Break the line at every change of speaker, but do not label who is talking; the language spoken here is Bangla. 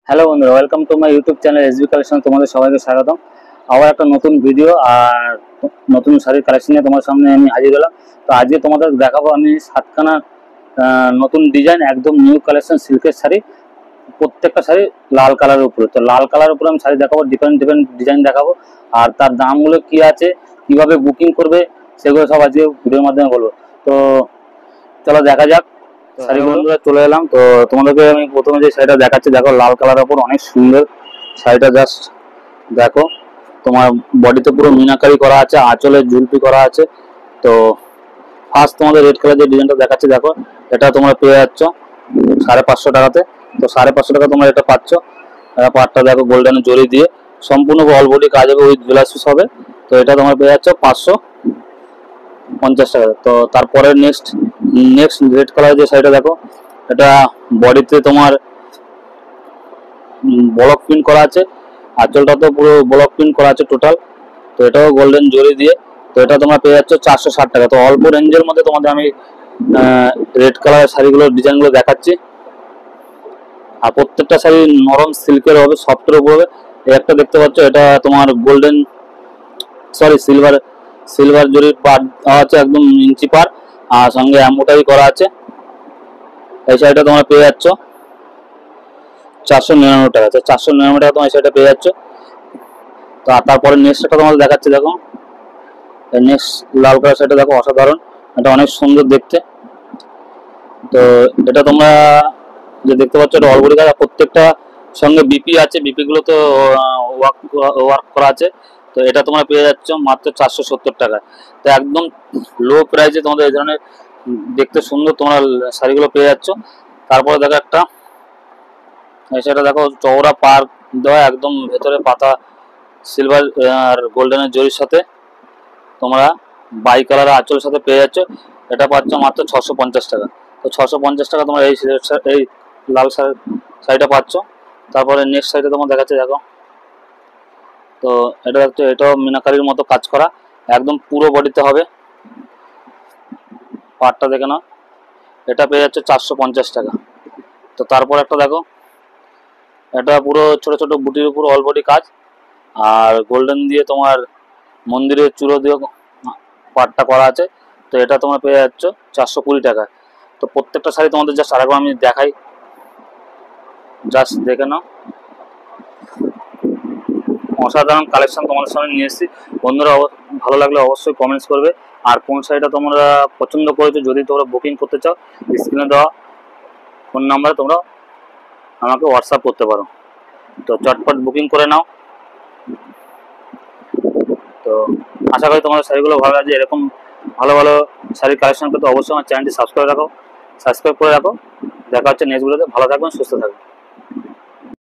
হ্যালো বন্ধুরা, welcome to my YouTube channel SB collection. তোমাদের সবাইকে স্বাগতম। আবার একটা নতুন ভিডিও আর নতুন শাড়ির কালেকশন নিয়ে তোমার সামনে আমি হাজির হলাম। তো আজকে তোমাদের দেখাবো আমি সাতখানা নতুন ডিজাইন, একদম নিউ কালেকশন সিল্কের শাড়ি। প্রত্যেকটা শাড়ি লাল কালারের উপরে। তো লাল কালারের উপরে আমি শাড়ি দেখাবো, ডিফারেন্ট ডিফারেন্ট ডিজাইন দেখাবো। আর তার দামগুলো কি আছে, কিভাবে বুকিং করবে, সেগুলো সব আজকে ভিডিওর মাধ্যমে বলবো। তো চলো দেখা যাক শাড়ি। বন্ধুরা চলে এলাম। তো তোমাদেরকে আমি প্রথমে যে শাড়িটা দেখাচ্ছি, দেখো লাল কালারের উপর অনেক সুন্দর শাড়িটা। জাস্ট দেখো, তোমার বডিতে পুরো মিনাকারি করা আছে, আঁচলে ঝুলপি করা আছে। তো ফার্স্ট তোমাদের রেড কালার যে ডিজাইনটা দেখাচ্ছি, দেখো এটা তোমরা পেয়ে যাচ্ছ 550 টাকাতে। তো 550 টাকা তোমরা এটা পাচ্ছ। পাটটা দেখো গোল্ডেনের জরি দিয়ে সম্পূর্ণ অল বডি কাজ হবে, উইথ ব্লাউজ পিস হবে। তো এটা তোমরা পেয়ে যাচ্ছ 550 টাকা। তো তারপরে নেক্সট রেড কালার যে শাড়িটা দেখো, এটা বডিতে তোমার ব্লক প্রিন্ট করা আছে, আঁচলটা তো পুরো ব্লক প্রিন্ট করা আছে টোটাল। তো এটাও গোল্ডেন জরি দিয়ে। তো এটা তোমরা পেয়ে যাচ্ছ 460 টাকা। তো অল্প রেঞ্জের মধ্যে তোমাদের আমি রেড কালারের শাড়িগুলোর ডিজাইনগুলো দেখাচ্ছি। আর প্রত্যেকটা শাড়ি নরম সিল্কের হবে, সফটের উপর হবে। এই একটা দেখতে পাচ্ছ, এটা তোমার গোল্ডেন সিলভার জরির পার দেওয়া আছে, একদম ইঞ্চি পার, আর সঙ্গে এমব্রয়ডারি করা আছে। এই শাড়িটা তোমরা পেয়ে যাচ্ছ 499 টাকা। তো 499 টাকা তোমার শাড়িটা পেয়ে যাচ্ছ। তো তারপরে নেক্সট একটা তোমাদের দেখাচ্ছি, দেখো নেক্সট লাল কালার শাড়িটা দেখো, অসাধারণ, এটা অনেক সুন্দর দেখতে। তো এটা তোমরা যে দেখতে পাচ্ছ, এটা অলবডি কাজ, প্রত্যেকটা সঙ্গে বিপি আছে, বিপি গুলো তো ওয়ার্ক করা আছে। তো এটা তোমরা পেয়ে যাচ্ছ মাত্র 470 টাকায়। তো একদম লো প্রাইসে তোমাদের এই ধরনের দেখতে সুন্দর তোমরা শাড়িগুলো পেয়ে যাচ্ছ। তারপরে দেখো একটা সেটা দেখো, চওড়া পার দেওয়া, একদম ভেতরে পাতা সিলভার আর গোল্ডেনের জরির সাথে তোমরা বাই কালার আঁচলের সাথে পেয়ে যাচ্ছ। এটা পাচ্ছ মাত্র 650 টাকা। তো 650 টাকা তোমরা এই লাল শাড়িটা পাচ্ছ। তারপরে নেক্সট শাড়িটা তোমার দেখাচ্ছে, দেখো তো এটা দেখছো, এটাও মিনাকারির মতো কাজ করা, একদম পুরো বডিতে হবে। পাটটা দেখে নাও, এটা পেয়ে যাচ্ছে 450 টাকা। তো তারপর একটা দেখো, এটা পুরো ছোট ছোট বুটির উপর অল বডি কাজ, আর গোল্ডেন দিয়ে তোমার মন্দিরের চূড়ো দিয়ে পাটটা করা আছে। তো এটা তোমরা পেয়ে যাচ্ছ 420 টাকায়। তো প্রত্যেকটা শাড়ি তোমাদের জাস্ট আরেকবার আমি দেখাই, জাস্ট দেখে নাও। অসাধারণ কালেকশন তোমাদের সামনে নিয়ে এসেছি। বন্ধুরা ভালো লাগলে অবশ্যই কমেন্টস করবে। আর কোন শাড়িটা তোমরা পছন্দ করেছো, যদি তোমরা বুকিং করতে চাও, স্ক্রিনে দেওয়া ফোন নাম্বারে তোমরা আমাকে হোয়াটসঅ্যাপ করতে পারো। তো চটপট বুকিং করে নাও। তো আশা করি তোমাদের শাড়িগুলো ভালো লাগছে। এরকম ভালো ভালো শাড়ির কালেকশন করতে অবশ্যই আমার চ্যানেলটি সাবস্ক্রাইব করে রাখো। দেখা হচ্ছে নেক্সট ভিডিওতে। ভালো থাকবেন, সুস্থ থাকবেন।